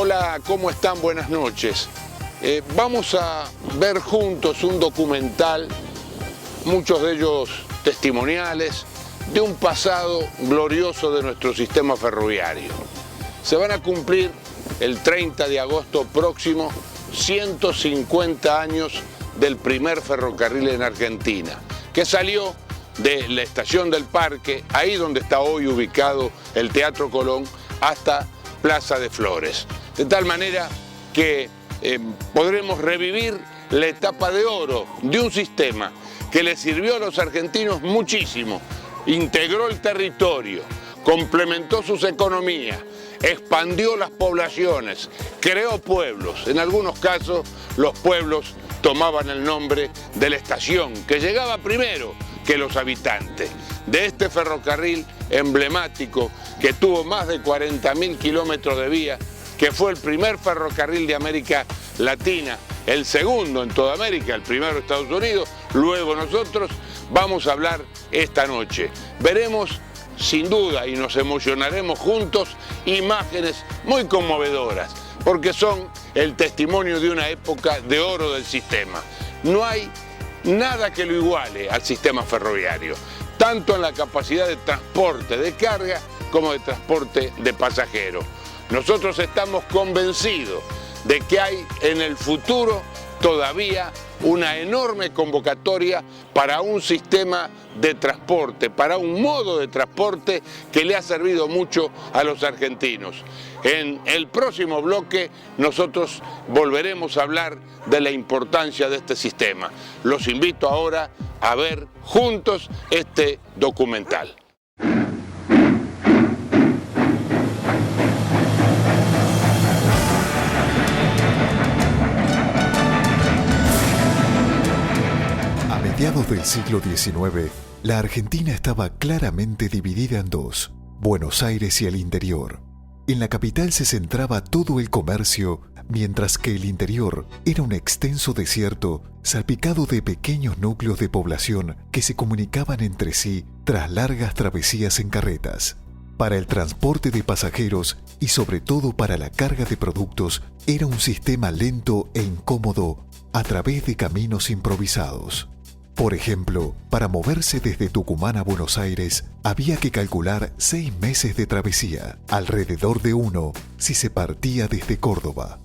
Hola, ¿cómo están? Buenas noches. Vamos a ver juntos un documental, muchos de ellos testimoniales, de un pasado glorioso de nuestro sistema ferroviario. Se van a cumplir el 30 de agosto próximo 150 años del primer ferrocarril en Argentina, que salió de la estación del Parque, ahí donde está hoy ubicado el Teatro Colón, hasta Plaza de Flores. De tal manera que podremos revivir la etapa de oro de un sistema que le sirvió a los argentinos muchísimo, integró el territorio, complementó sus economías, expandió las poblaciones, creó pueblos. En algunos casos los pueblos tomaban el nombre de la estación, que llegaba primero que los habitantes. De este ferrocarril emblemático que tuvo más de 40.000 kilómetros de vía, que fue el primer ferrocarril de América Latina, el segundo en toda América, el primero Estados Unidos, luego nosotros, vamos a hablar esta noche. Veremos sin duda y nos emocionaremos juntos imágenes muy conmovedoras, porque son el testimonio de una época de oro del sistema. No hay nada que lo iguale al sistema ferroviario, tanto en la capacidad de transporte de carga como de transporte de pasajeros. Nosotros estamos convencidos de que hay en el futuro todavía una enorme convocatoria para un sistema de transporte, para un modo de transporte que le ha servido mucho a los argentinos. En el próximo bloque nosotros volveremos a hablar de la importancia de este sistema. Los invito ahora a ver juntos este documental. A mediados del siglo XIX, la Argentina estaba claramente dividida en dos, Buenos Aires y el interior. En la capital se centraba todo el comercio, mientras que el interior era un extenso desierto salpicado de pequeños núcleos de población que se comunicaban entre sí tras largas travesías en carretas. Para el transporte de pasajeros y sobre todo para la carga de productos era un sistema lento e incómodo a través de caminos improvisados. Por ejemplo, para moverse desde Tucumán a Buenos Aires había que calcular 6 meses de travesía, alrededor de 1 si se partía desde Córdoba.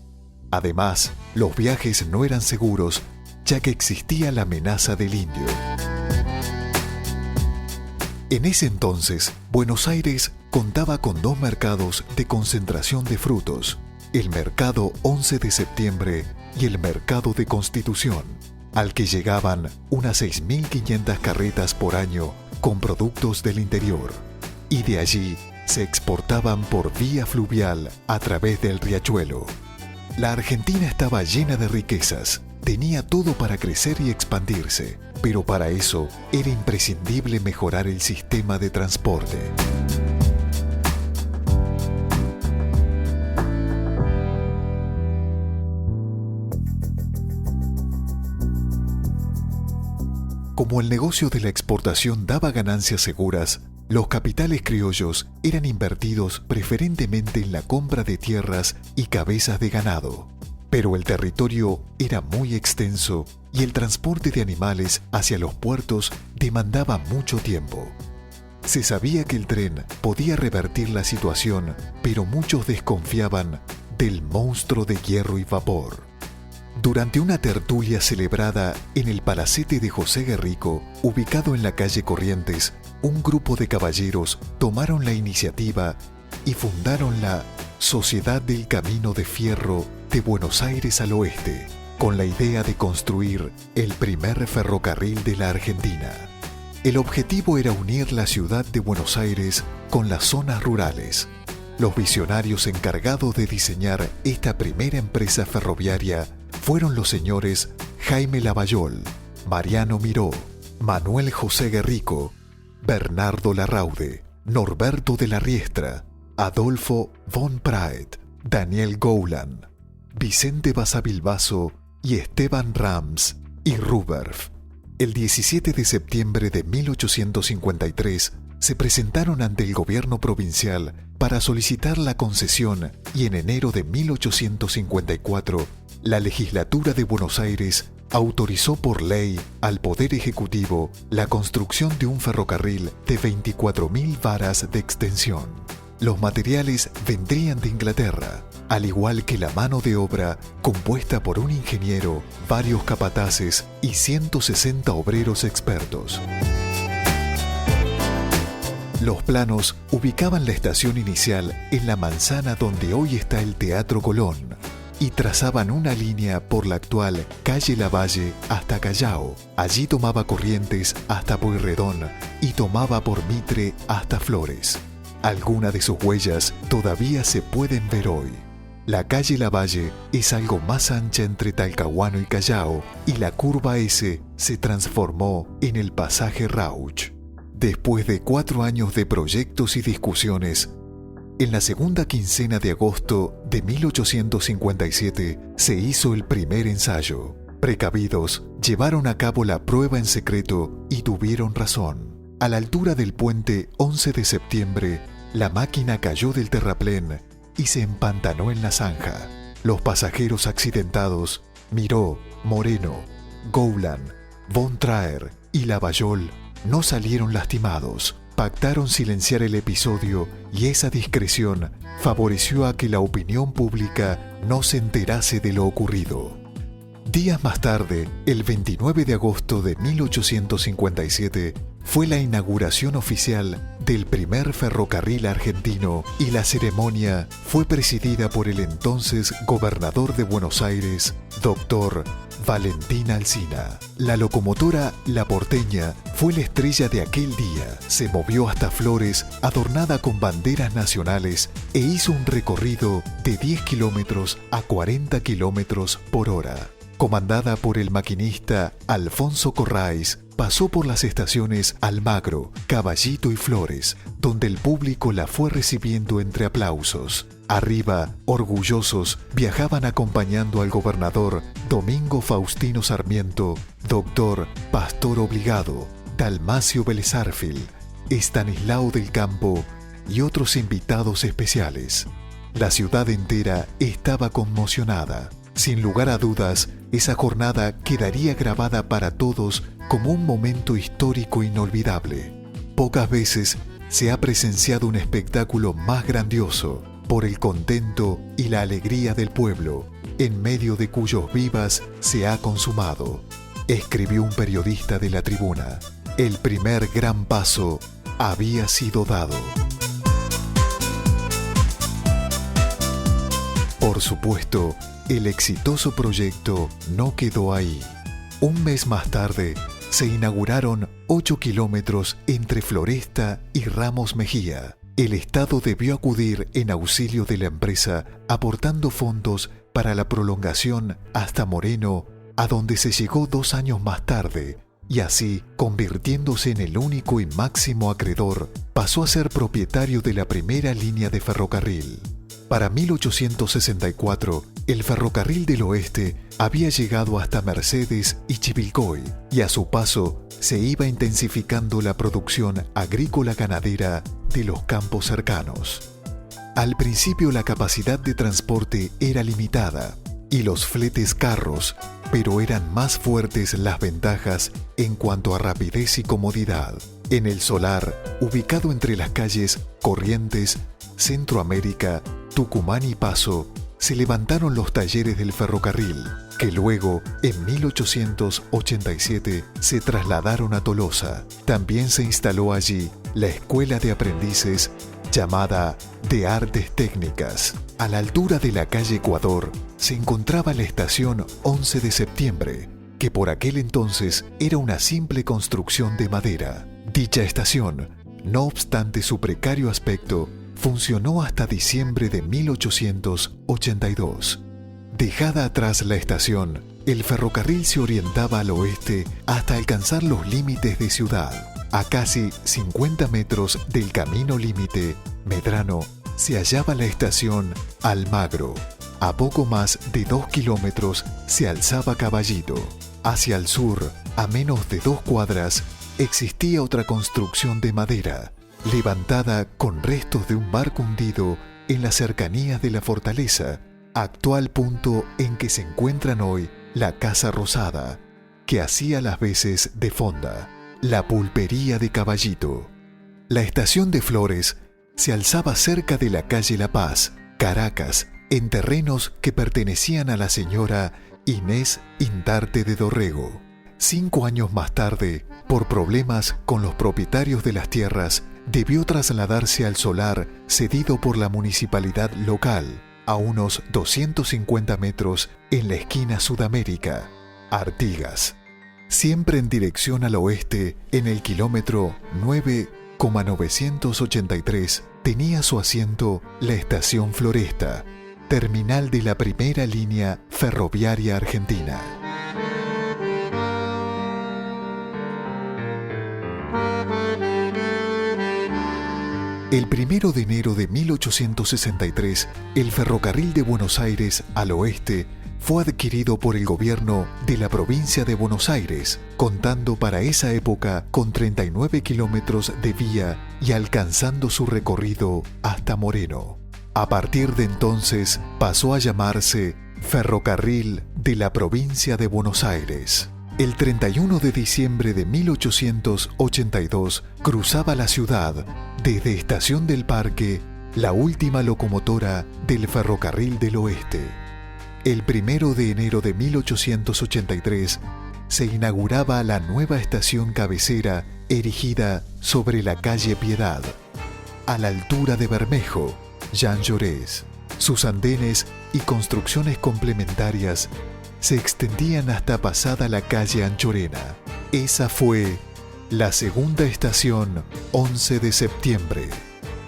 Además, los viajes no eran seguros, ya que existía la amenaza del indio. En ese entonces, Buenos Aires contaba con 2 mercados de concentración de frutos, el Mercado 11 de Septiembre y el Mercado de Constitución, al que llegaban unas 6.500 carretas por año con productos del interior, y de allí se exportaban por vía fluvial a través del riachuelo. La Argentina estaba llena de riquezas, tenía todo para crecer y expandirse, pero para eso era imprescindible mejorar el sistema de transporte. Como el negocio de la exportación daba ganancias seguras, los capitales criollos eran invertidos preferentemente en la compra de tierras y cabezas de ganado. Pero el territorio era muy extenso y el transporte de animales hacia los puertos demandaba mucho tiempo. Se sabía que el tren podía revertir la situación, pero muchos desconfiaban del monstruo de hierro y vapor. Durante una tertulia celebrada en el palacete de José Guerrico, ubicado en la calle Corrientes, un grupo de caballeros tomaron la iniciativa y fundaron la Sociedad del Camino de Fierro de Buenos Aires al Oeste, con la idea de construir el primer ferrocarril de la Argentina. El objetivo era unir la ciudad de Buenos Aires con las zonas rurales. Los visionarios encargados de diseñar esta primera empresa ferroviaria fueron los señores Jaime Lavallol, Mariano Miró, Manuel José Guerrico, Bernardo Larraude, Norberto de la Riestra, Adolfo von Praet, Daniel Goulan, Vicente Basavilbaso y Esteban Rams y Ruberf. El 17 de septiembre de 1853 se presentaron ante el gobierno provincial para solicitar la concesión y en enero de 1854, la Legislatura de Buenos Aires autorizó por ley al Poder Ejecutivo la construcción de un ferrocarril de 24.000 varas de extensión. Los materiales vendrían de Inglaterra, al igual que la mano de obra compuesta por un ingeniero, varios capataces y 160 obreros expertos. Los planos ubicaban la estación inicial en la manzana donde hoy está el Teatro Colón y trazaban una línea por la actual calle Lavalle hasta Callao. Allí tomaba Corrientes hasta Pueyrredón y tomaba por Mitre hasta Flores. Algunas de sus huellas todavía se pueden ver hoy. La calle Lavalle es algo más ancha entre Talcahuano y Callao y la curva S se transformó en el pasaje Rauch. Después de 4 años de proyectos y discusiones, en la segunda quincena de agosto de 1857 se hizo el primer ensayo. Precavidos, llevaron a cabo la prueba en secreto y tuvieron razón. A la altura del puente 11 de septiembre, la máquina cayó del terraplén y se empantanó en la zanja. Los pasajeros accidentados, Miró, Moreno, Gowland, Von Traer y Lavallol, no salieron lastimados. Pactaron silenciar el episodio y esa discreción favoreció a que la opinión pública no se enterase de lo ocurrido. Días más tarde, el 29 de agosto de 1857, fue la inauguración oficial del primer ferrocarril argentino y la ceremonia fue presidida por el entonces gobernador de Buenos Aires, Dr. Valentín Alsina. La locomotora La Porteña fue la estrella de aquel día. Se movió hasta Flores, adornada con banderas nacionales, e hizo un recorrido de 10 kilómetros a 40 kilómetros por hora. Comandada por el maquinista Alfonso Corraiz, pasó por las estaciones Almagro, Caballito y Flores, donde el público la fue recibiendo entre aplausos. Arriba, orgullosos, viajaban acompañando al gobernador Domingo Faustino Sarmiento, doctor Pastor Obligado, Dalmacio Vélez Arfield, Estanislao del Campo y otros invitados especiales. La ciudad entera estaba conmocionada. Sin lugar a dudas, esa jornada quedaría grabada para todos como un momento histórico inolvidable. Pocas veces se ha presenciado un espectáculo más grandioso por el contento y la alegría del pueblo, en medio de cuyos vivas se ha consumado, escribió un periodista de La Tribuna. El primer gran paso había sido dado. Por supuesto, el exitoso proyecto no quedó ahí. Un mes más tarde, se inauguraron 8 kilómetros entre Floresta y Ramos Mejía. El Estado debió acudir en auxilio de la empresa, aportando fondos para la prolongación hasta Moreno, a donde se llegó 2 años más tarde, y así, convirtiéndose en el único y máximo acreedor, pasó a ser propietario de la primera línea de ferrocarril. Para 1864, el ferrocarril del oeste había llegado hasta Mercedes y Chivilcoy, y a su paso se iba intensificando la producción agrícola-ganadera de los campos cercanos. Al principio la capacidad de transporte era limitada y los fletes carros, pero eran más fuertes las ventajas en cuanto a rapidez y comodidad. En el solar, ubicado entre las calles Corrientes, Centroamérica, Tucumán y Paso, se levantaron los talleres del ferrocarril, que luego, en 1887, se trasladaron a Tolosa. También se instaló allí la Escuela de Aprendices, llamada de Artes Técnicas. A la altura de la calle Ecuador se encontraba la estación 11 de septiembre, que por aquel entonces era una simple construcción de madera. Dicha estación, no obstante su precario aspecto, funcionó hasta diciembre de 1882. Dejada atrás la estación, el ferrocarril se orientaba al oeste hasta alcanzar los límites de ciudad. A casi 50 metros del camino límite, Medrano, se hallaba la estación Almagro. A poco más de 2 kilómetros se alzaba Caballito. Hacia el sur, a menos de 2 cuadras, existía otra construcción de madera, levantada con restos de un barco hundido en las cercanías de la fortaleza, actual punto en que se encuentran hoy la Casa Rosada, que hacía las veces de fonda, la pulpería de Caballito. La estación de Flores se alzaba cerca de la calle La Paz, Caracas, en terrenos que pertenecían a la señora Inés Intarte de Dorrego. 5 años más tarde, por problemas con los propietarios de las tierras, debió trasladarse al solar cedido por la municipalidad local, a unos 250 metros en la esquina Sudamérica, Artigas. Siempre en dirección al oeste, en el kilómetro 9,983, tenía su asiento la estación Floresta, terminal de la primera línea ferroviaria argentina. El 1 de enero de 1863, el ferrocarril de Buenos Aires al oeste fue adquirido por el gobierno de la provincia de Buenos Aires, contando para esa época con 39 kilómetros de vía y alcanzando su recorrido hasta Moreno. A partir de entonces pasó a llamarse Ferrocarril de la provincia de Buenos Aires. El 31 de diciembre de 1882 cruzaba la ciudad desde Estación del Parque la última locomotora del Ferrocarril del Oeste. El 1 de enero de 1883 se inauguraba la nueva estación cabecera erigida sobre la calle Piedad, a la altura de Bermejo, Jean Jaurès. Sus andenes y construcciones complementarias se extendían hasta pasada la calle Anchorena. Esa fue la segunda estación, 11 de septiembre.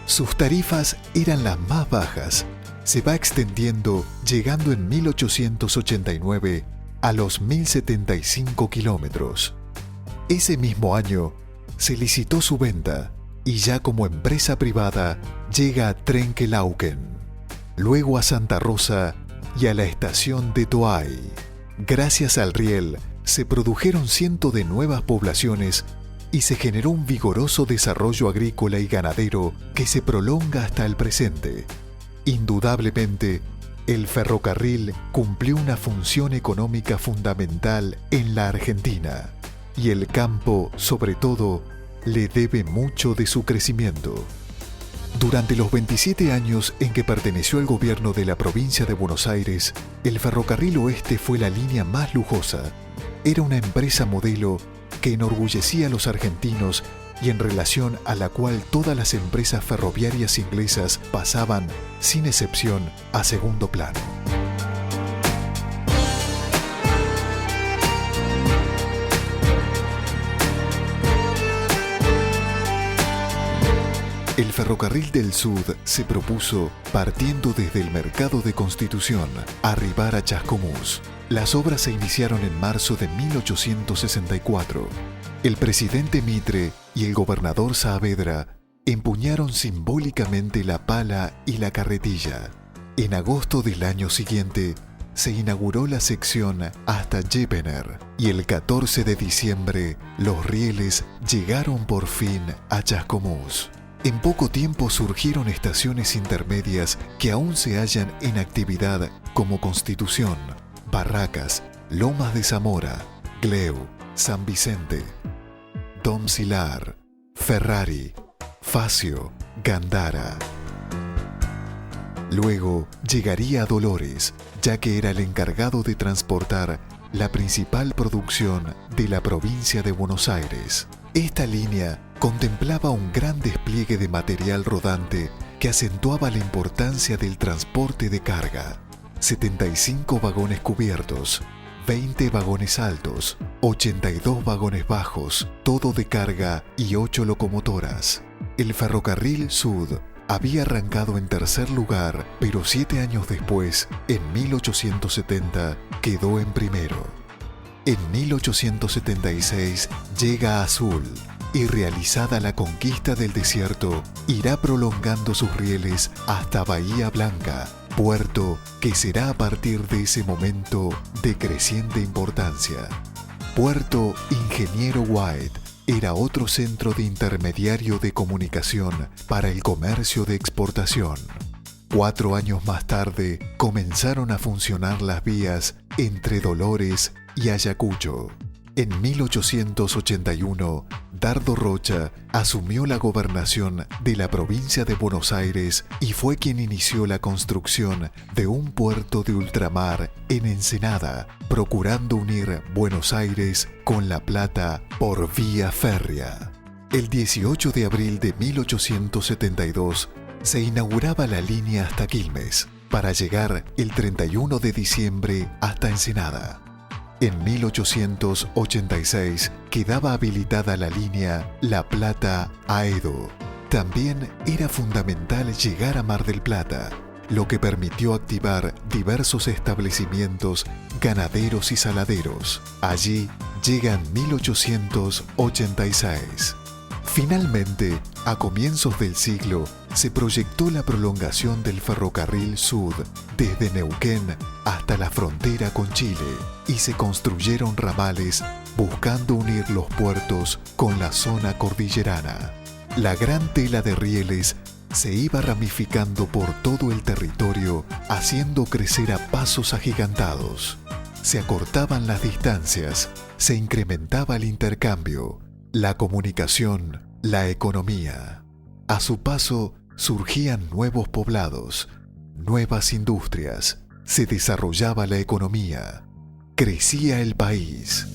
Sus tarifas eran las más bajas. Se va extendiendo, llegando en 1889 a los 1075 kilómetros. Ese mismo año se licitó su venta y ya como empresa privada llega a Trenquelauquen, luego a Santa Rosa y a la estación de Toay. Gracias al riel se produjeron cientos de nuevas poblaciones y se generó un vigoroso desarrollo agrícola y ganadero que se prolonga hasta el presente. Indudablemente, el ferrocarril cumplió una función económica fundamental en la Argentina, y el campo, sobre todo, le debe mucho de su crecimiento. Durante los 27 años en que perteneció al gobierno de la provincia de Buenos Aires, el Ferrocarril Oeste fue la línea más lujosa. Era una empresa modelo que enorgullecía a los argentinos y en relación a la cual todas las empresas ferroviarias inglesas pasaban, sin excepción, a segundo plano. El Ferrocarril del Sud se propuso, partiendo desde el Mercado de Constitución, arribar a Chascomús. Las obras se iniciaron en marzo de 1864. El presidente Mitre y el gobernador Saavedra empuñaron simbólicamente la pala y la carretilla. En agosto del año siguiente se inauguró la sección hasta Jepener y el 14 de diciembre los rieles llegaron por fin a Chascomús. En poco tiempo surgieron estaciones intermedias que aún se hallan en actividad como Constitución, Barracas, Lomas de Zamora, Gleu, San Vicente, Dom Silar, Ferrari, Facio, Gandara. Luego llegaría a Dolores, ya que era el encargado de transportar la principal producción de la provincia de Buenos Aires. Esta línea contemplaba un gran despliegue de material rodante que acentuaba la importancia del transporte de carga. 75 vagones cubiertos, 20 vagones altos, 82 vagones bajos, todo de carga y 8 locomotoras. El Ferrocarril Sud había arrancado en tercer lugar, pero 7 años después, en 1870, quedó en primero. En 1876 llega a Azul y realizada la conquista del desierto, irá prolongando sus rieles hasta Bahía Blanca, puerto que será a partir de ese momento de creciente importancia. Puerto Ingeniero White, era otro centro de intermediario de comunicación para el comercio de exportación. 4 años más tarde comenzaron a funcionar las vías entre Dolores y Ayacucho. En 1881, Dardo Rocha asumió la gobernación de la provincia de Buenos Aires y fue quien inició la construcción de un puerto de ultramar en Ensenada, procurando unir Buenos Aires con La Plata por vía férrea. El 18 de abril de 1872 se inauguraba la línea hasta Quilmes, para llegar el 31 de diciembre hasta Ensenada. En 1886 quedaba habilitada la línea La Plata a Edo. También era fundamental llegar a Mar del Plata, lo que permitió activar diversos establecimientos ganaderos y saladeros. Allí llega en 1886. Finalmente, a comienzos del siglo, se proyectó la prolongación del ferrocarril Sud desde Neuquén hasta la frontera con Chile y se construyeron ramales buscando unir los puertos con la zona cordillerana. La gran tela de rieles se iba ramificando por todo el territorio, haciendo crecer a pasos agigantados. Se acortaban las distancias, se incrementaba el intercambio, la comunicación, la economía. A su paso surgían nuevos poblados, nuevas industrias, se desarrollaba la economía, crecía el país.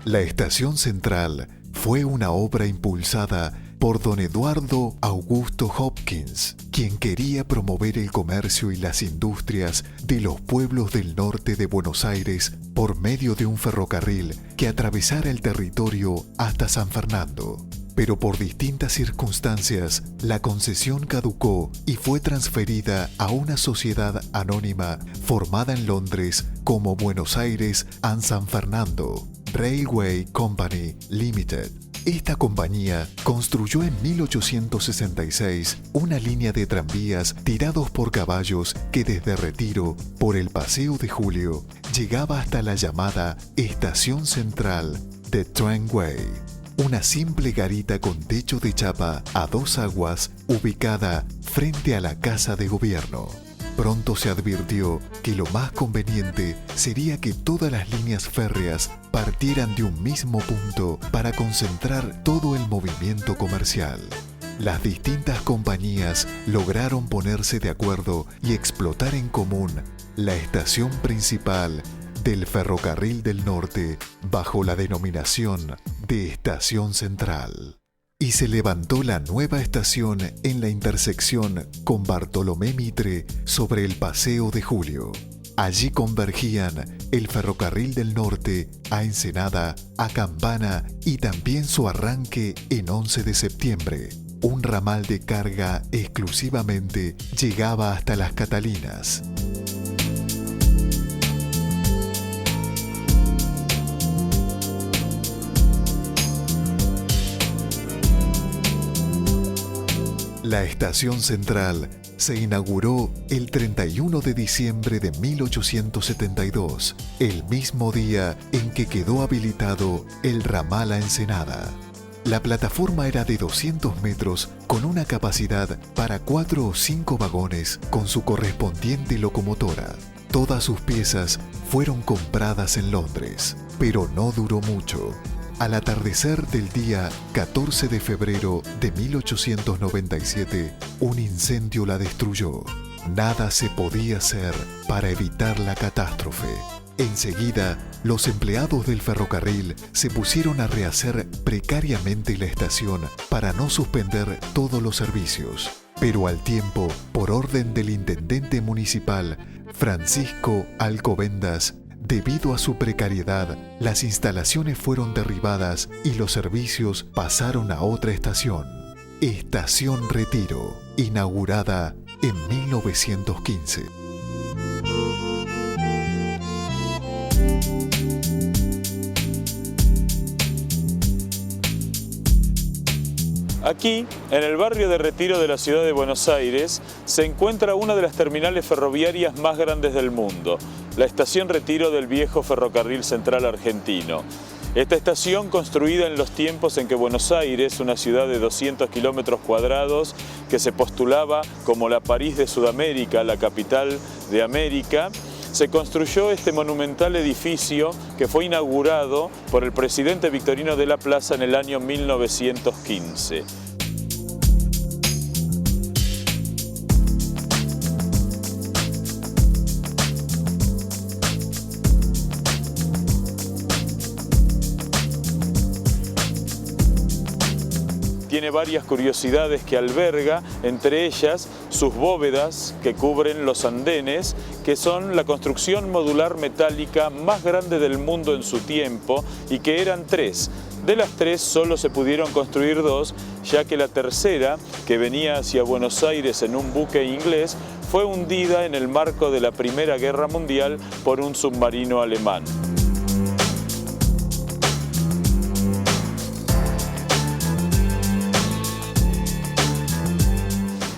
La Estación Central fue una obra impulsada por don Eduardo Augusto Hopkins, quien quería promover el comercio y las industrias de los pueblos del norte de Buenos Aires por medio de un ferrocarril que atravesara el territorio hasta San Fernando. Pero por distintas circunstancias, la concesión caducó y fue transferida a una sociedad anónima formada en Londres como Buenos Aires and San Fernando Railway Company Limited. Esta compañía construyó en 1866 una línea de tranvías tirados por caballos que desde Retiro, por el Paseo de Julio, llegaba hasta la llamada Estación Central de Tramway, una simple garita con techo de chapa a 2 aguas ubicada frente a la Casa de Gobierno. Pronto se advirtió que lo más conveniente sería que todas las líneas férreas partieran de un mismo punto para concentrar todo el movimiento comercial. Las distintas compañías lograron ponerse de acuerdo y explotar en común la estación principal del Ferrocarril del Norte bajo la denominación de Estación Central. Y se levantó la nueva estación en la intersección con Bartolomé Mitre sobre el Paseo de Julio. Allí convergían el Ferrocarril del Norte a Ensenada, a Campana y también su arranque en 11 de septiembre. Un ramal de carga exclusivamente llegaba hasta Las Catalinas. La Estación Central se inauguró el 31 de diciembre de 1872, el mismo día en que quedó habilitado el ramal a Ensenada. La plataforma era de 200 metros con una capacidad para 4 o 5 vagones con su correspondiente locomotora. Todas sus piezas fueron compradas en Londres, pero no duró mucho. Al atardecer del día 14 de febrero de 1897, un incendio la destruyó. Nada se podía hacer para evitar la catástrofe. Enseguida, los empleados del ferrocarril se pusieron a rehacer precariamente la estación para no suspender todos los servicios. Pero al tiempo, por orden del intendente municipal, Francisco Alcobendas, debido a su precariedad, las instalaciones fueron derribadas y los servicios pasaron a otra estación. Estación Retiro, inaugurada en 1915. Aquí, en el barrio de Retiro de la ciudad de Buenos Aires, se encuentra una de las terminales ferroviarias más grandes del mundo, la Estación Retiro del viejo Ferrocarril Central Argentino. Esta estación, construida en los tiempos en que Buenos Aires, una ciudad de 200 kilómetros cuadrados, que se postulaba como la París de Sudamérica, la capital de América, se construyó este monumental edificio que fue inaugurado por el presidente Victorino de la Plaza en el año 1915. Tiene varias curiosidades que alberga, entre ellas sus bóvedas que cubren los andenes, que son la construcción modular metálica más grande del mundo en su tiempo y que eran 3. De las 3 solo se pudieron construir 2, ya que la tercera, que venía hacia Buenos Aires en un buque inglés, fue hundida en el marco de la Primera Guerra Mundial por un submarino alemán.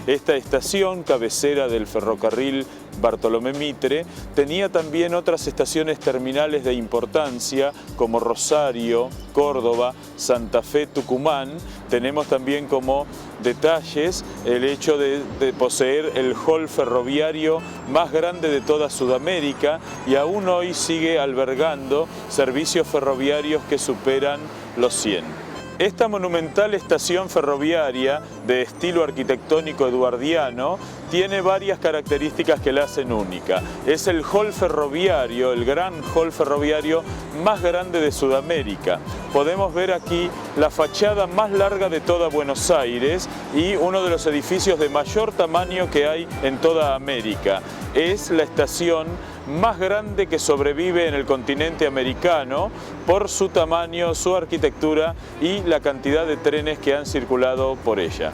Esta estación, cabecera del ferrocarril Bartolomé Mitre, tenía también otras estaciones terminales de importancia como Rosario, Córdoba, Santa Fe, Tucumán. Tenemos también como detalles el hecho de poseer el hall ferroviario más grande de toda Sudamérica y aún hoy sigue albergando servicios ferroviarios que superan los 100. Esta monumental estación ferroviaria de estilo arquitectónico eduardiano tiene varias características que la hacen única. Es el hall ferroviario, el gran hall ferroviario más grande de Sudamérica. Podemos ver aquí la fachada más larga de toda Buenos Aires y uno de los edificios de mayor tamaño que hay en toda América. Es la estación más grande que sobrevive en el continente americano por su tamaño, su arquitectura y la cantidad de trenes que han circulado por ella.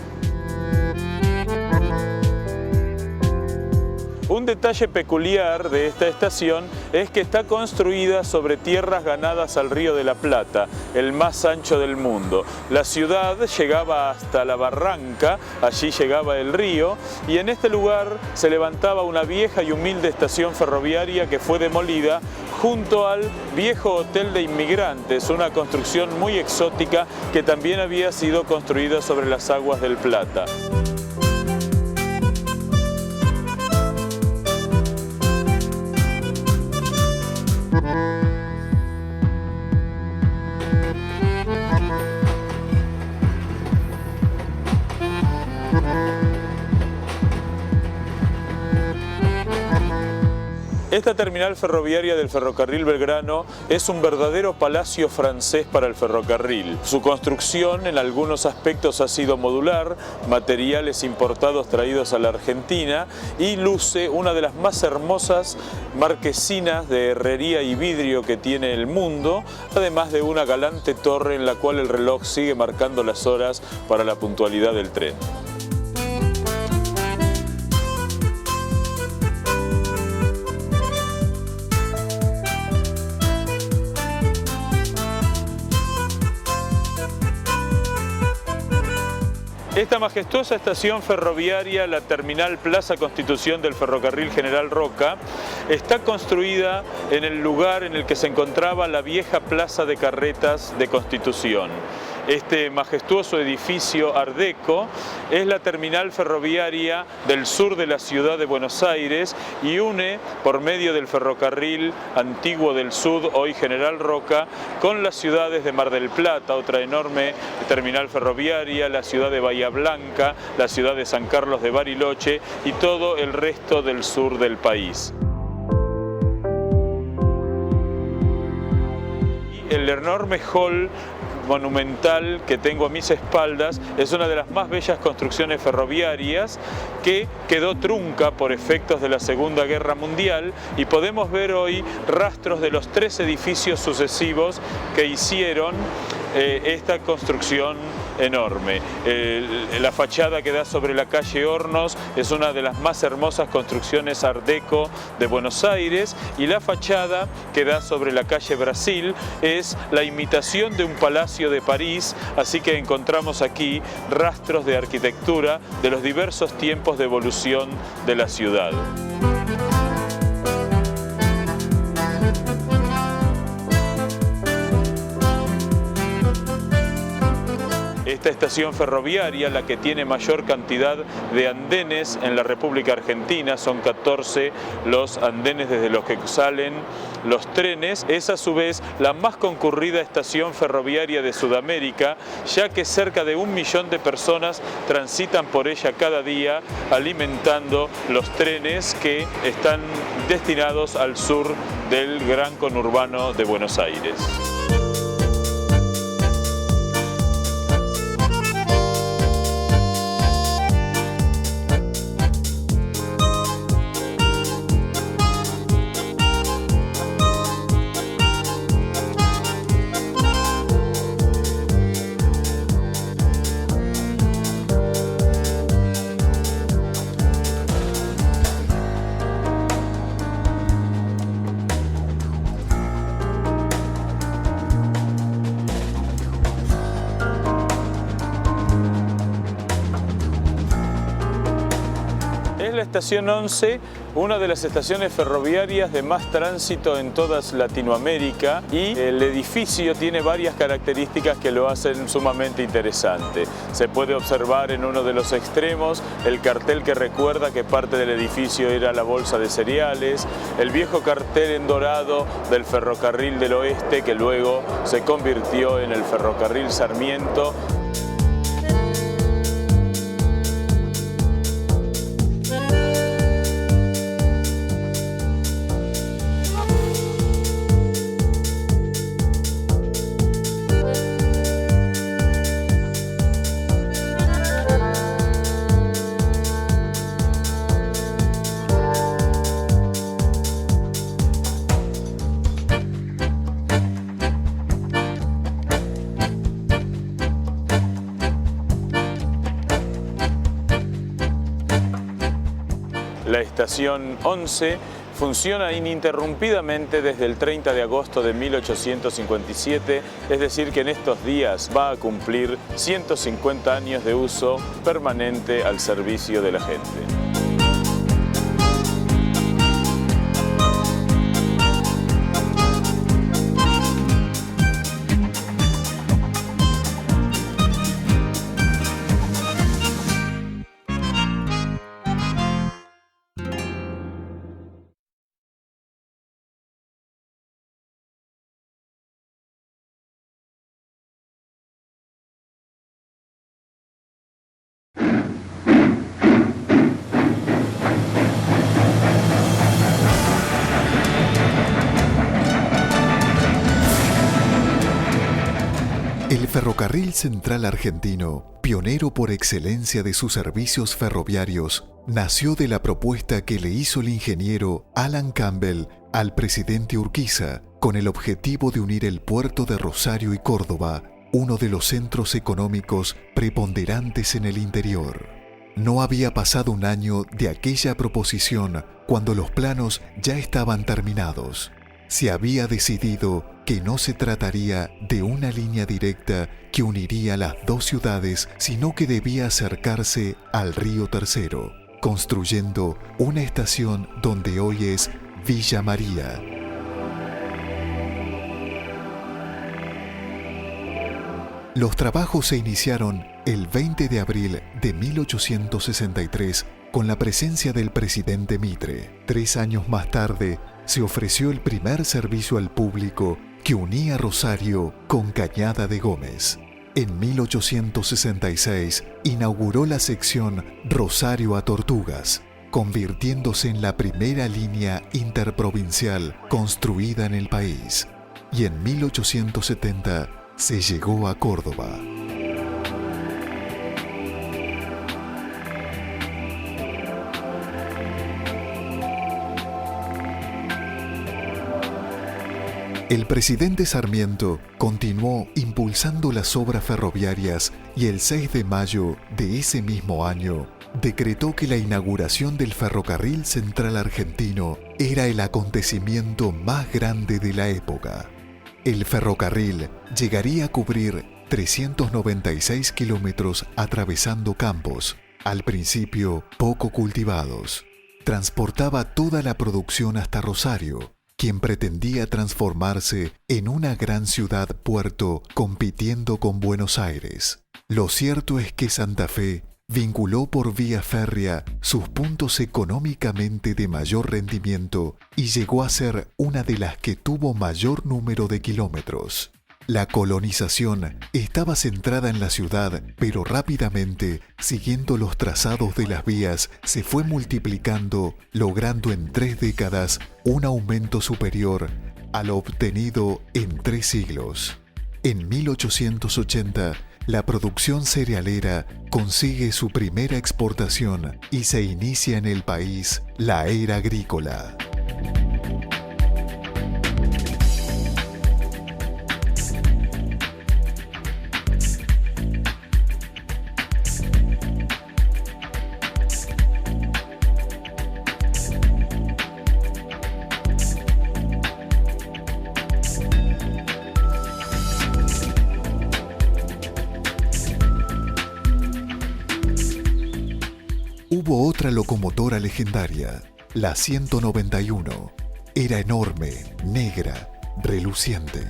Un detalle peculiar de esta estación es que está construida sobre tierras ganadas al Río de la Plata, el más ancho del mundo. La ciudad llegaba hasta la barranca, allí llegaba el río, y en este lugar se levantaba una vieja y humilde estación ferroviaria que fue demolida junto al viejo Hotel de Inmigrantes, una construcción muy exótica que también había sido construida sobre las aguas del Plata. Esta terminal ferroviaria del ferrocarril Belgrano es un verdadero palacio francés para el ferrocarril. Su construcción en algunos aspectos ha sido modular, materiales importados traídos a la Argentina y luce una de las más hermosas marquesinas de herrería y vidrio que tiene el mundo, además de una galante torre en la cual el reloj sigue marcando las horas para la puntualidad del tren. Esta majestuosa estación ferroviaria, la terminal Plaza Constitución del Ferrocarril General Roca, está construida en el lugar en el que se encontraba la vieja Plaza de Carretas de Constitución. Este majestuoso edificio Art Deco es la terminal ferroviaria del sur de la ciudad de Buenos Aires y une por medio del ferrocarril antiguo del Sud, hoy General Roca, con las ciudades de Mar del Plata, otra enorme terminal ferroviaria, la ciudad de Bahía Blanca, la ciudad de San Carlos de Bariloche y todo el resto del sur del país. El enorme hall monumental que tengo a mis espaldas es una de las más bellas construcciones ferroviarias que quedó trunca por efectos de la Segunda Guerra Mundial y podemos ver hoy rastros de los 3 edificios sucesivos que hicieron esta construcción enorme. La fachada que da sobre la calle Hornos es una de las más hermosas construcciones Art Deco de Buenos Aires y la fachada que da sobre la calle Brasil es la imitación de un palacio de París, así que encontramos aquí rastros de arquitectura de los diversos tiempos de evolución de la ciudad. Esta estación ferroviaria, la que tiene mayor cantidad de andenes en la República Argentina, son 14 los andenes desde los que salen los trenes, es a su vez la más concurrida estación ferroviaria de Sudamérica, ya que cerca de 1 millón de personas transitan por ella cada día, alimentando los trenes que están destinados al sur del gran conurbano de Buenos Aires. Es la estación 11, una de las estaciones ferroviarias de más tránsito en toda Latinoamérica y el edificio tiene varias características que lo hacen sumamente interesante. Se puede observar en uno de los extremos el cartel que recuerda que parte del edificio era la bolsa de cereales, el viejo cartel en dorado del ferrocarril del oeste que luego se convirtió en el ferrocarril Sarmiento. La estación 11 funciona ininterrumpidamente desde el 30 de agosto de 1857, es decir que en estos días va a cumplir 150 años de uso permanente al servicio de la gente. El Ferrocarril Central Argentino, pionero por excelencia de sus servicios ferroviarios, nació de la propuesta que le hizo el ingeniero Alan Campbell al presidente Urquiza, con el objetivo de unir el puerto de Rosario y Córdoba, uno de los centros económicos preponderantes en el interior. No había pasado un año de aquella proposición cuando los planos ya estaban terminados. Se había decidido que no se trataría de una línea directa que uniría las dos ciudades, sino que debía acercarse al río Tercero, construyendo una estación donde hoy es Villa María. Los trabajos se iniciaron el 20 de abril de 1863 con la presencia del presidente Mitre. 3 años más tarde, se ofreció el primer servicio al público que unía Rosario con Cañada de Gómez. En 1866 inauguró la sección Rosario a Tortugas, convirtiéndose en la primera línea interprovincial construida en el país. Y en 1870 se llegó a Córdoba. El presidente Sarmiento continuó impulsando las obras ferroviarias y el 6 de mayo de ese mismo año decretó que la inauguración del Ferrocarril Central Argentino era el acontecimiento más grande de la época. El ferrocarril llegaría a cubrir 396 kilómetros atravesando campos, al principio poco cultivados. Transportaba toda la producción hasta Rosario, quien pretendía transformarse en una gran ciudad-puerto compitiendo con Buenos Aires. Lo cierto es que Santa Fe vinculó por vía férrea sus puntos económicamente de mayor rendimiento y llegó a ser una de las que tuvo mayor número de kilómetros. La colonización estaba centrada en la ciudad, pero rápidamente, siguiendo los trazados de las vías, se fue multiplicando, logrando en 3 décadas un aumento superior a lo obtenido en 3 siglos. En 1880, la producción cerealera consigue su primera exportación y se inicia en el país la era agrícola. Hubo otra locomotora legendaria, la 191. Era enorme, negra, reluciente.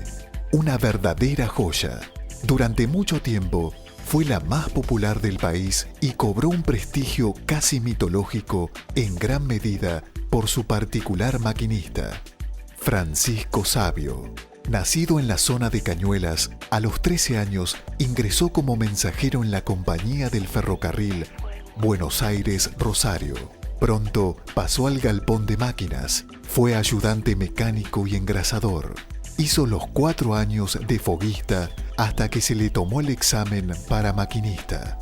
Una verdadera joya. Durante mucho tiempo fue la más popular del país y cobró un prestigio casi mitológico en gran medida por su particular maquinista, Francisco Savio. Nacido en la zona de Cañuelas, a los 13 años ingresó como mensajero en la compañía del ferrocarril Buenos Aires-Rosario. Pronto pasó al galpón de máquinas, fue ayudante mecánico y engrasador. Hizo los 4 años de foguista hasta que se le tomó el examen para maquinista.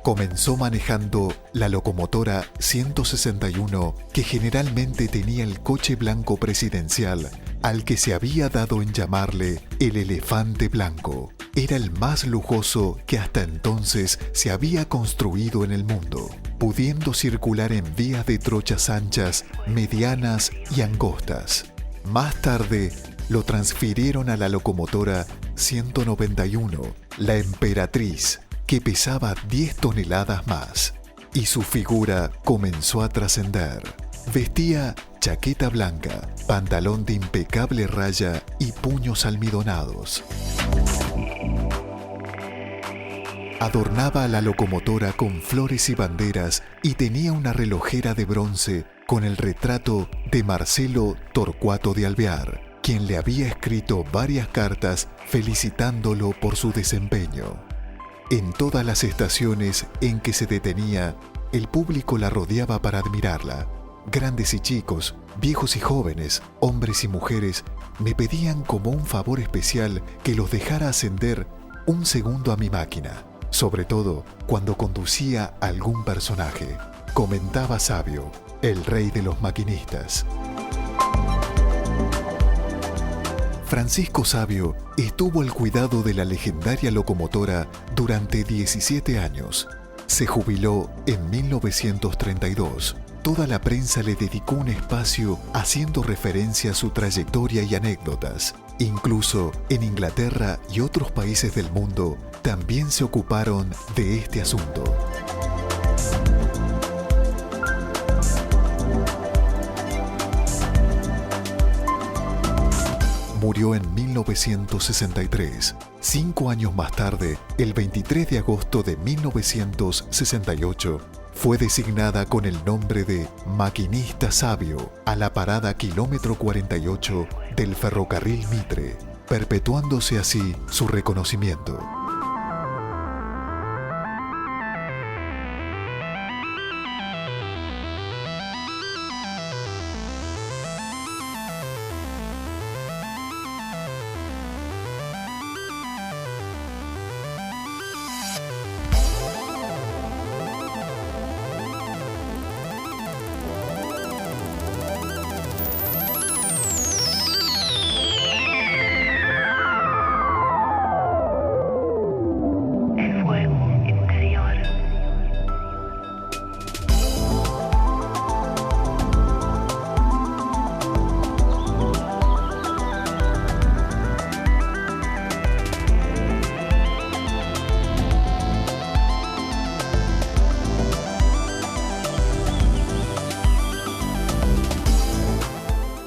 Comenzó manejando la locomotora 161, que generalmente tenía el coche blanco presidencial, al que se había dado en llamarle el elefante blanco. Era el más lujoso que hasta entonces se había construido en el mundo, pudiendo circular en vías de trochas anchas, medianas y angostas. Más tarde, lo transfirieron a la locomotora 191, la Emperatriz, que pesaba 10 toneladas más, y su figura comenzó a trascender. Vestía chaqueta blanca, pantalón de impecable raya y puños almidonados. Adornaba a la locomotora con flores y banderas y tenía una relojera de bronce con el retrato de Marcelo Torcuato de Alvear, quien le había escrito varias cartas felicitándolo por su desempeño. En todas las estaciones en que se detenía, el público la rodeaba para admirarla. Grandes y chicos, viejos y jóvenes, hombres y mujeres, me pedían como un favor especial que los dejara ascender un segundo a mi máquina, sobre todo cuando conducía a algún personaje, comentaba Savio, el rey de los maquinistas. Francisco Savio estuvo al cuidado de la legendaria locomotora durante 17 años. Se jubiló en 1932. Toda la prensa le dedicó un espacio haciendo referencia a su trayectoria y anécdotas. Incluso en Inglaterra y otros países del mundo también se ocuparon de este asunto. Murió en 1963. 5 años más tarde, el 23 de agosto de 1968, fue designada con el nombre de Maquinista Sabio a la parada kilómetro 48 del ferrocarril Mitre, perpetuándose así su reconocimiento.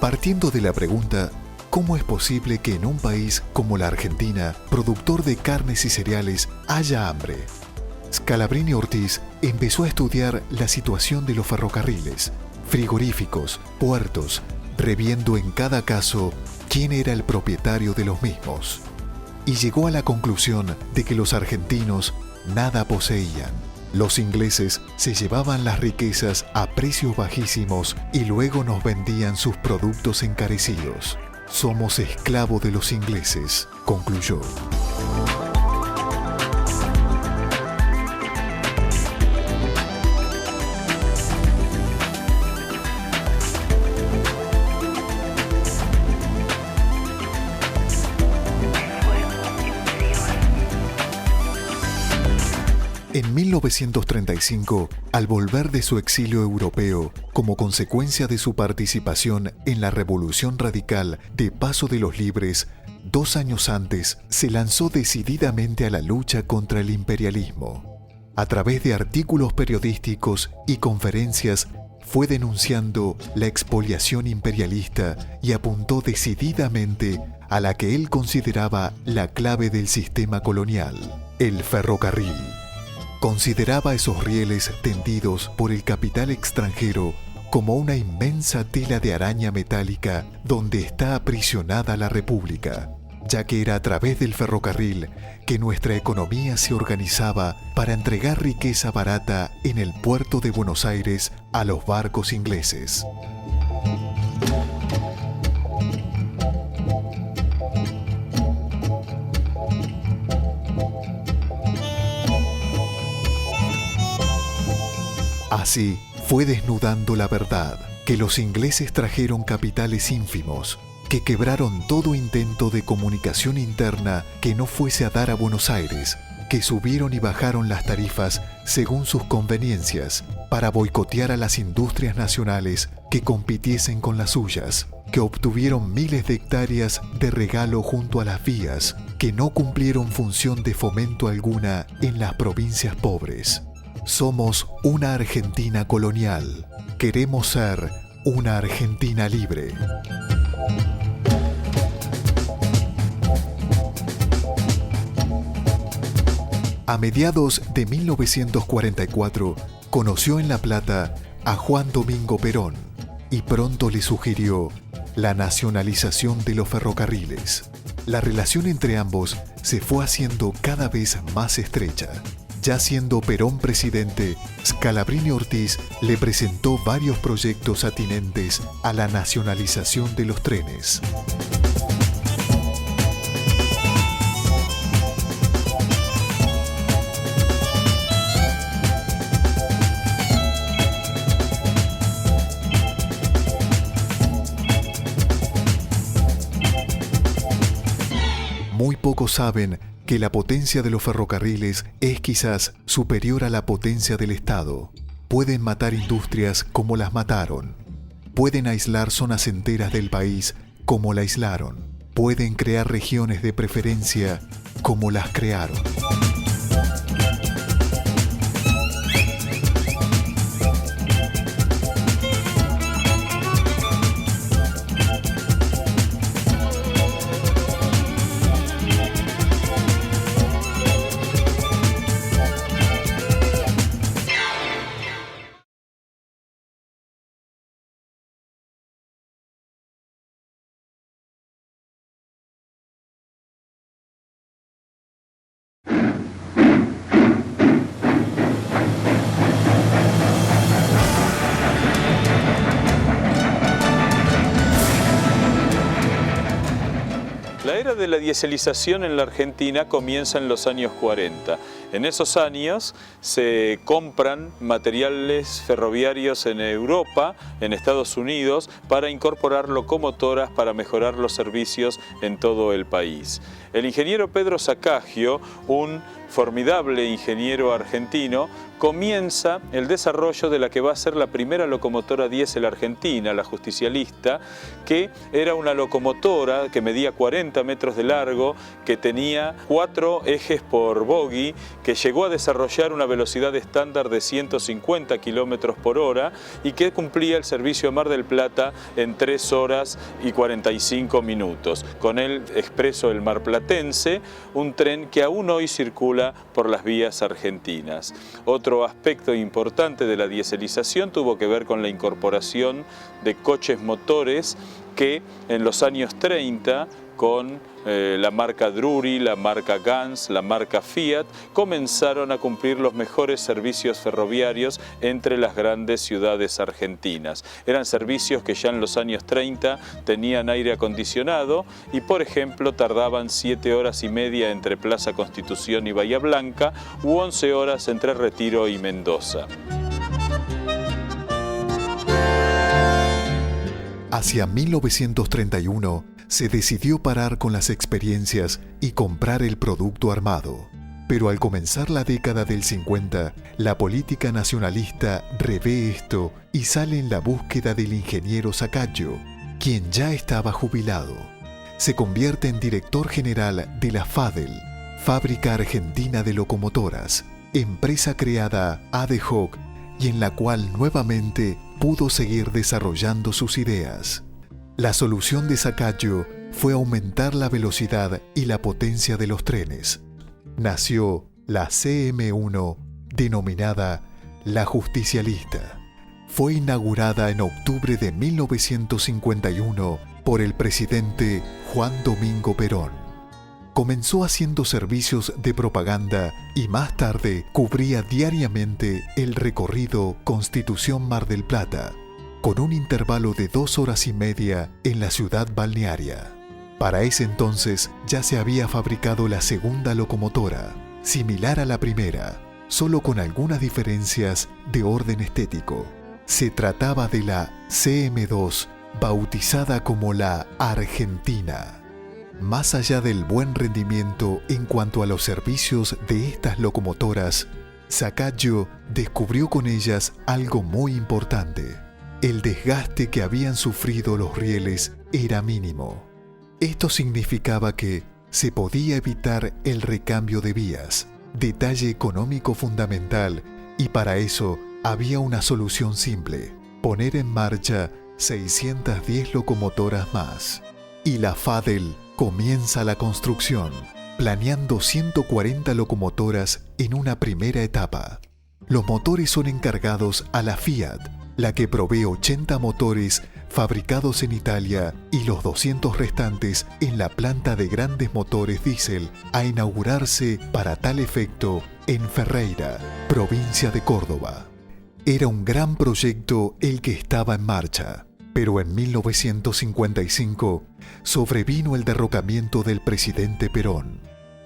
Partiendo de la pregunta, ¿cómo es posible que en un país como la Argentina, productor de carnes y cereales, haya hambre? Scalabrini Ortiz empezó a estudiar la situación de los ferrocarriles, frigoríficos, puertos, reviendo en cada caso quién era el propietario de los mismos. Y llegó a la conclusión de que los argentinos nada poseían. Los ingleses se llevaban las riquezas a precios bajísimos y luego nos vendían sus productos encarecidos. Somos esclavos de los ingleses, concluyó. En 1935, al volver de su exilio europeo, como consecuencia de su participación en la Revolución Radical de Paso de los Libres, 2 años antes se lanzó decididamente a la lucha contra el imperialismo. A través de artículos periodísticos y conferencias, fue denunciando la expoliación imperialista y apuntó decididamente a la que él consideraba la clave del sistema colonial, el ferrocarril. Consideraba esos rieles tendidos por el capital extranjero como una inmensa tela de araña metálica donde está aprisionada la República, ya que era a través del ferrocarril que nuestra economía se organizaba para entregar riqueza barata en el puerto de Buenos Aires a los barcos ingleses. Así fue desnudando la verdad, que los ingleses trajeron capitales ínfimos, que quebraron todo intento de comunicación interna que no fuese a dar a Buenos Aires, que subieron y bajaron las tarifas según sus conveniencias para boicotear a las industrias nacionales que compitiesen con las suyas, que obtuvieron miles de hectáreas de regalo junto a las vías, que no cumplieron función de fomento alguna en las provincias pobres. Somos una Argentina colonial. Queremos ser una Argentina libre. A mediados de 1944, conoció en La Plata a Juan Domingo Perón y pronto le sugirió la nacionalización de los ferrocarriles. La relación entre ambos se fue haciendo cada vez más estrecha. Ya siendo Perón presidente, Scalabrini Ortiz le presentó varios proyectos atinentes a la nacionalización de los trenes. Muy pocos saben que la potencia de los ferrocarriles es quizás superior a la potencia del Estado. Pueden matar industrias como las mataron. Pueden aislar zonas enteras del país como la aislaron. Pueden crear regiones de preferencia como las crearon. la dieselización en la Argentina comienza en los años 40. En esos años se compran materiales ferroviarios en Europa, en Estados Unidos, para incorporar locomotoras para mejorar los servicios en todo el país. El ingeniero Pedro Sacagio, un formidable ingeniero argentino, comienza el desarrollo de la que va a ser la primera locomotora diésel argentina, la Justicialista, que era una locomotora que medía 40 metros de largo, que tenía 4 ejes por bogie, que llegó a desarrollar una velocidad estándar de 150 kilómetros por hora y que cumplía el servicio a Mar del Plata en 3 horas y 45 minutos. Con el expreso El Marplatense, un tren que aún hoy circula por las vías argentinas. Otro aspecto importante de la dieselización tuvo que ver con la incorporación de coches motores que en los años 30, con la marca Drury, la marca Ganz, la marca Fiat, comenzaron a cumplir los mejores servicios ferroviarios entre las grandes ciudades argentinas. Eran servicios que ya en los años 30 tenían aire acondicionado y, por ejemplo, tardaban 7 horas y media entre Plaza Constitución y Bahía Blanca u 11 horas entre Retiro y Mendoza. Hacia 1931 se decidió parar con las experiencias y comprar el producto armado. Pero al comenzar la década del 50, la política nacionalista revé esto y sale en la búsqueda del ingeniero Sacagio, quien ya estaba jubilado. Se convierte en director general de la FADEL, Fábrica Argentina de Locomotoras, empresa creada ad hoc y en la cual nuevamente pudo seguir desarrollando sus ideas. La solución de Sacagio fue aumentar la velocidad y la potencia de los trenes. Nació la CM1, denominada la Justicialista. Fue inaugurada en octubre de 1951 por el presidente Juan Domingo Perón. Comenzó haciendo servicios de propaganda y más tarde cubría diariamente el recorrido Constitución-Mar del Plata, con un intervalo de 2 horas y media en la ciudad balnearia. Para ese entonces ya se había fabricado la segunda locomotora, similar a la primera, solo con algunas diferencias de orden estético. Se trataba de la CM2, bautizada como la Argentina. Más allá del buen rendimiento en cuanto a los servicios de estas locomotoras, Sacagio descubrió con ellas algo muy importante. El desgaste que habían sufrido los rieles era mínimo. Esto significaba que se podía evitar el recambio de vías, detalle económico fundamental, y para eso había una solución simple: poner en marcha 610 locomotoras más. Y la FADEL comienza la construcción, planeando 140 locomotoras en una primera etapa. Los motores son encargados a la Fiat, la que provee 80 motores fabricados en Italia y los 200 restantes en la planta de grandes motores diésel a inaugurarse para tal efecto en Ferreira, provincia de Córdoba. Era un gran proyecto el que estaba en marcha, pero en 1955 sobrevino el derrocamiento del presidente Perón.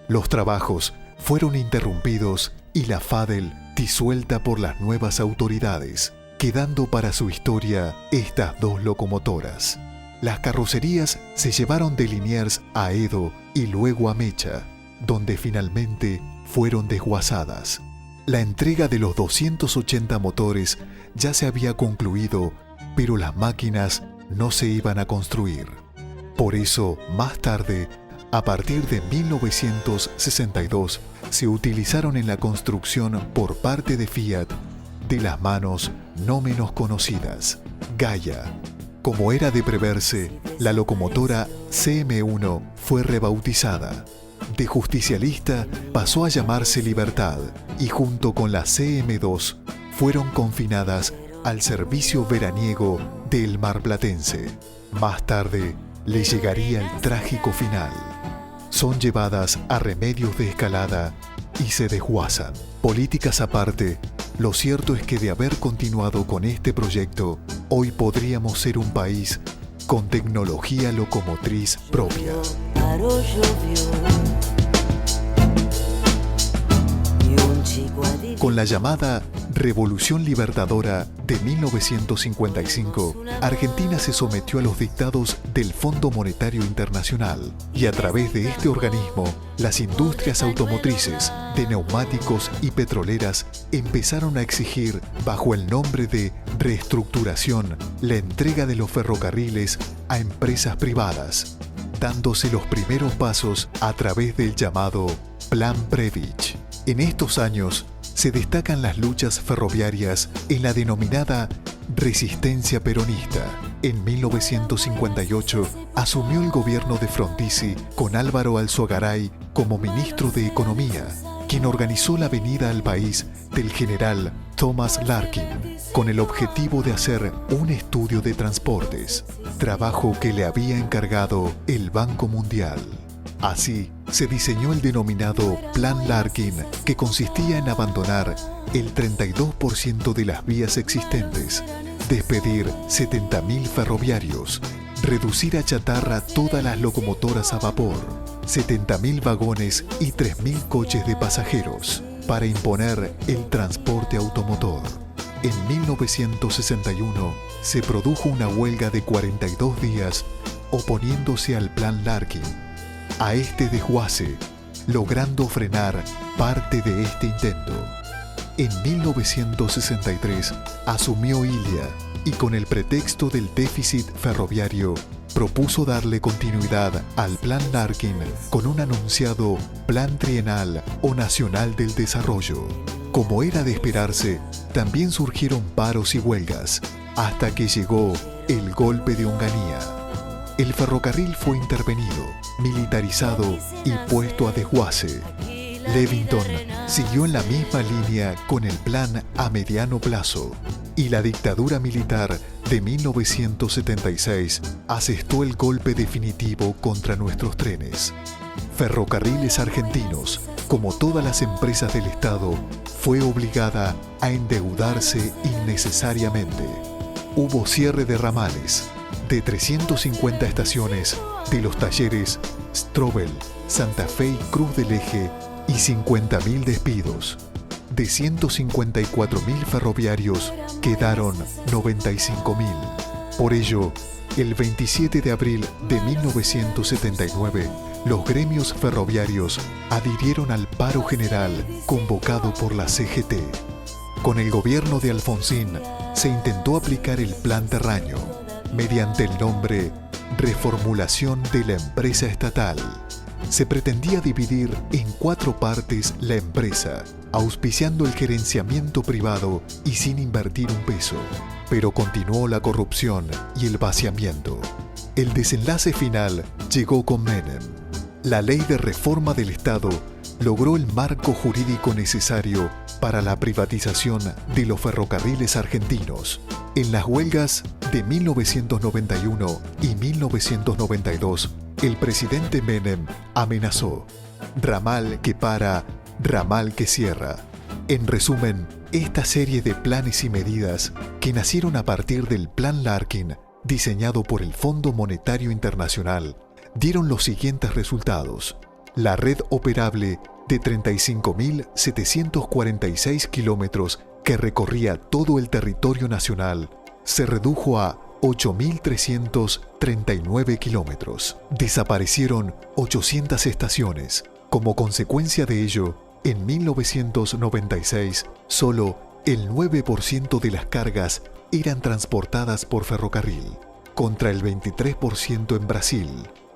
Los trabajos fueron interrumpidos y la FADEL disuelta por las nuevas autoridades, quedando para su historia estas 2 locomotoras. Las carrocerías se llevaron de Liniers a Edo y luego a Mecha, donde finalmente fueron desguazadas. La entrega de los 280 motores ya se había concluido, pero las máquinas no se iban a construir. Por eso, más tarde, a partir de 1962, se utilizaron en la construcción por parte de Fiat de las manos no menos conocidas, Gaia. Como era de preverse, la locomotora CM1 fue rebautizada. De Justicialista pasó a llamarse Libertad y junto con la CM2 fueron confinadas al servicio veraniego del Marplatense. Más tarde le llegaría el trágico final. Son llevadas a remedios de escalada y se desguazan. Políticas aparte, lo cierto es que de haber continuado con este proyecto, hoy podríamos ser un país con tecnología locomotriz propia. Con la llamada Revolución Libertadora de 1955, Argentina se sometió a los dictados del Fondo Monetario Internacional y a través de este organismo, las industrias automotrices, de neumáticos y petroleras empezaron a exigir, bajo el nombre de reestructuración, la entrega de los ferrocarriles a empresas privadas, dándose los primeros pasos a través del llamado Plan Prević. En estos años se destacan las luchas ferroviarias en la denominada resistencia peronista. En 1958 asumió el gobierno de Frondizi con Álvaro Alzogaray como ministro de Economía, quien organizó la venida al país del general Thomas Larkin con el objetivo de hacer un estudio de transportes, trabajo que le había encargado el Banco Mundial. Así, se diseñó el denominado Plan Larkin, que consistía en abandonar el 32% de las vías existentes, despedir 70.000 ferroviarios, reducir a chatarra todas las locomotoras a vapor, 70.000 vagones y 3.000 coches de pasajeros, para imponer el transporte automotor. En 1961 se produjo una huelga de 42 días oponiéndose al Plan Larkin. A este desguace, logrando frenar parte de este intento. En 1963 asumió Ilia y con el pretexto del déficit ferroviario propuso darle continuidad al Plan Larkin con un anunciado Plan Trienal o Nacional del Desarrollo. Como era de esperarse, también surgieron paros y huelgas, hasta que llegó el golpe de Onganía. El ferrocarril fue intervenido, militarizado y puesto a desguace. Levington siguió en la misma línea con el plan a mediano plazo y la dictadura militar de 1976 asestó el golpe definitivo contra nuestros trenes. Ferrocarriles Argentinos, como todas las empresas del Estado, fue obligada a endeudarse innecesariamente. Hubo cierre de ramales, de 350 estaciones de los talleres Strobel, Santa Fe y Cruz del Eje y 50.000 despidos. De 154.000 ferroviarios quedaron 95.000. Por ello, el 27 de abril de 1979, los gremios ferroviarios adhirieron al paro general convocado por la CGT. Con el gobierno de Alfonsín se intentó aplicar el Plan Terraño, mediante el nombre Reformulación de la Empresa Estatal. Se pretendía dividir en 4 partes la empresa, auspiciando el gerenciamiento privado y sin invertir un peso. Pero continuó la corrupción y el vaciamiento. El desenlace final llegó con Menem. La Ley de Reforma del Estado logró el marco jurídico necesario para la privatización de los ferrocarriles argentinos. En las huelgas de 1991 y 1992, el presidente Menem amenazó: ramal que para, ramal que cierra. En resumen, esta serie de planes y medidas que nacieron a partir del Plan Larkin, diseñado por el Fondo Monetario Internacional, dieron los siguientes resultados. La red operable de 35.746 kilómetros que recorría todo el territorio nacional se redujo a 8.339 kilómetros. Desaparecieron 800 estaciones. Como consecuencia de ello, en 1996, solo el 9% de las cargas eran transportadas por ferrocarril, contra el 23% en Brasil,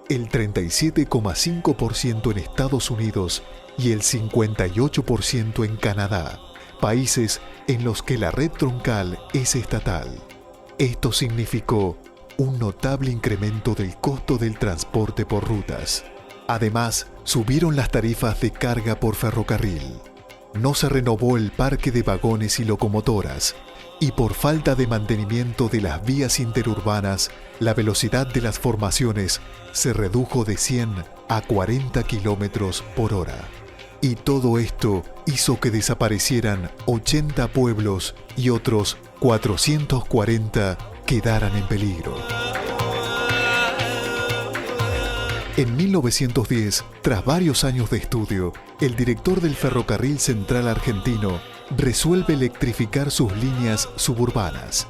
el 37,5% en Estados Unidos y el 58% en Canadá, países en los que la red troncal es estatal. Esto significó un notable incremento del costo del transporte por rutas. Además, subieron las tarifas de carga por ferrocarril. No se renovó el parque de vagones y locomotoras, y por falta de mantenimiento de las vías interurbanas, la velocidad de las formaciones se redujo de 100 a 40 kilómetros por hora. Y todo esto hizo que desaparecieran 80 pueblos y otros 440 quedaran en peligro. En 1910, tras varios años de estudio, el director del Ferrocarril Central Argentino resuelve electrificar sus líneas suburbanas.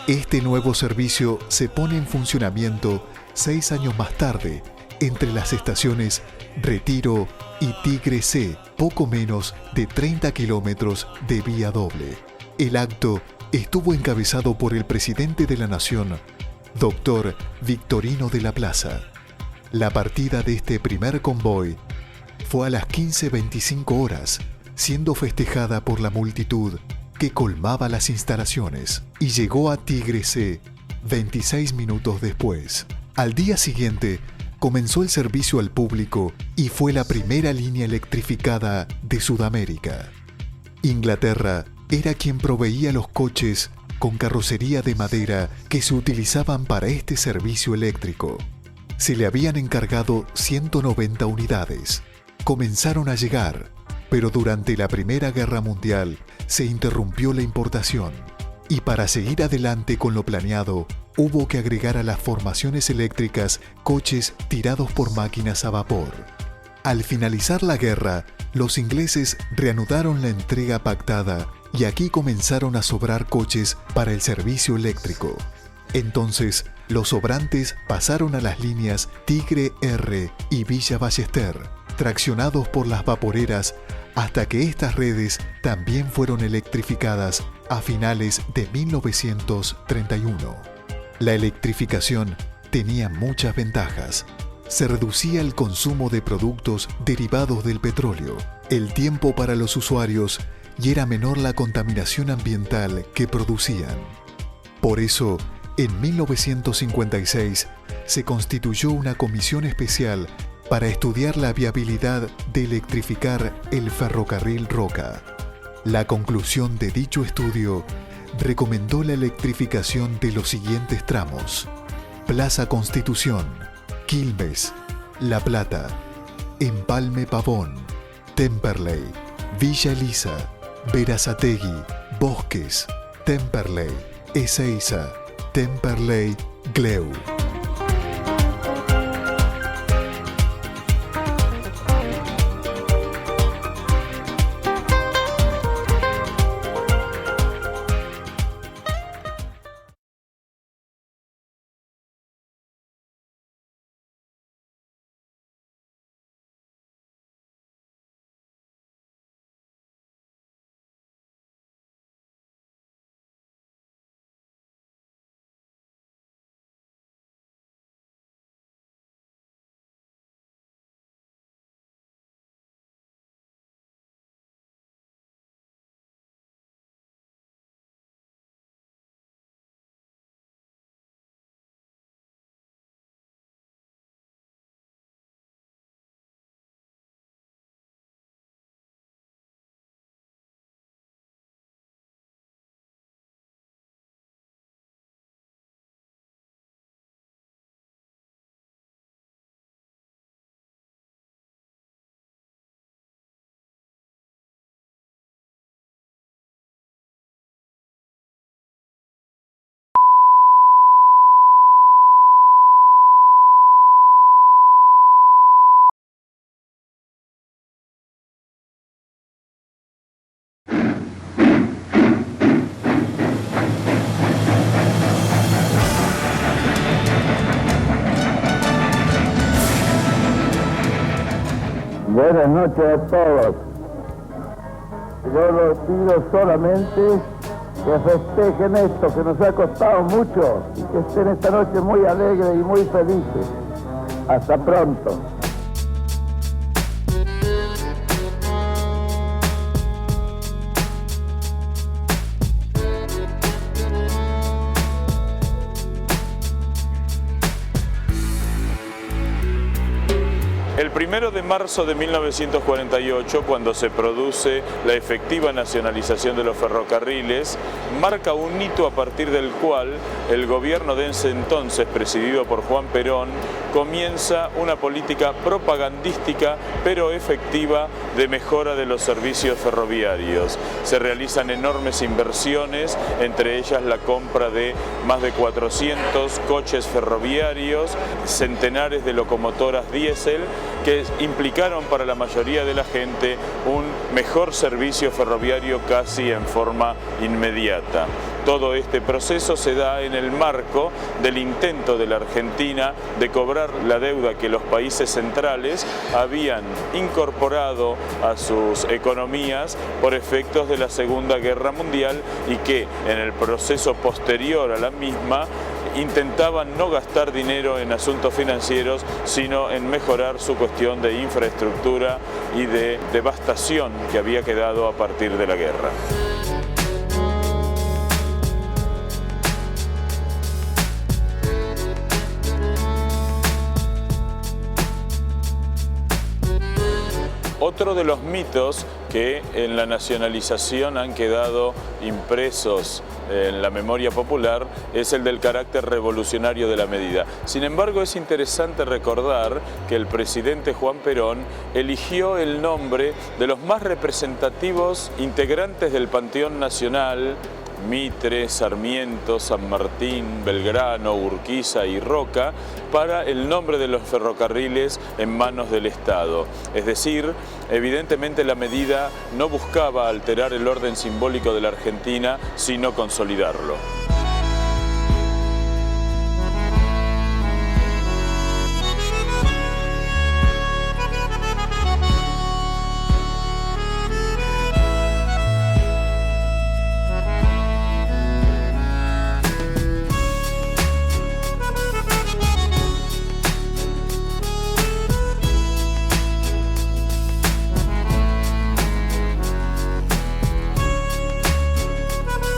Este nuevo servicio se pone en funcionamiento 6 años más tarde, entre las estaciones Retiro y Tigre C, poco menos de 30 kilómetros de vía doble. El acto estuvo encabezado por el presidente de la Nación, Dr. Victorino de la Plaza. La partida de este primer convoy fue a las 15:25 horas, siendo festejada por la multitud que colmaba las instalaciones, y llegó a Tigre C 26 minutos después. Al día siguiente, comenzó el servicio al público y fue la primera línea electrificada de Sudamérica. Inglaterra era quien proveía los coches con carrocería de madera que se utilizaban para este servicio eléctrico. Se le habían encargado 190 unidades. Comenzaron a llegar, pero durante la Primera Guerra Mundial se interrumpió la importación, y para seguir adelante con lo planeado, hubo que agregar a las formaciones eléctricas coches tirados por máquinas a vapor. Al finalizar la guerra, los ingleses reanudaron la entrega pactada y aquí comenzaron a sobrar coches para el servicio eléctrico. Entonces, los sobrantes pasaron a las líneas Tigre R y Villa Ballester, traccionados por las vaporeras, hasta que estas redes también fueron electrificadas a finales de 1931. La electrificación tenía muchas ventajas. Se reducía el consumo de productos derivados del petróleo, el tiempo para los usuarios y era menor la contaminación ambiental que producían. Por eso, en 1956 se constituyó una comisión especial para estudiar la viabilidad de electrificar el ferrocarril Roca. La conclusión de dicho estudio recomendó la electrificación de los siguientes tramos: Plaza Constitución, Quilmes, La Plata, Empalme Pavón, Temperley, Villa Elisa, Berazategui, Bosques, Temperley, Ezeiza, Temperley, Gleu. Buenas noches a todos. Yo les pido solamente que festejen esto, que nos ha costado mucho, y que estén esta noche muy alegres y muy felices. Hasta pronto. El 1 de marzo de 1948, cuando se produce la efectiva nacionalización de los ferrocarriles, marca un hito a partir del cual el gobierno de ese entonces, presidido por Juan Perón, comienza una política propagandística pero efectiva de mejora de los servicios ferroviarios. Se realizan enormes inversiones, entre ellas la compra de más de 400 coches ferroviarios, centenares de locomotoras diésel que implicaron para la mayoría de la gente un mejor servicio ferroviario casi en forma inmediata. Todo este proceso se da en el marco del intento de la Argentina de cobrar la deuda que los países centrales habían incorporado a sus economías por efectos de la Segunda Guerra Mundial y que en el proceso posterior a la misma intentaban no gastar dinero en asuntos financieros, sino en mejorar su cuestión de infraestructura y de devastación que había quedado a partir de la guerra. Otro de los mitos que en la nacionalización han quedado impresos en la memoria popular es el del carácter revolucionario de la medida. Sin embargo, es interesante recordar que el presidente Juan Perón eligió el nombre de los más representativos integrantes del Panteón Nacional: Mitre, Sarmiento, San Martín, Belgrano, Urquiza y Roca, para el nombre de los ferrocarriles en manos del Estado. Es decir, evidentemente la medida no buscaba alterar el orden simbólico de la Argentina, sino consolidarlo.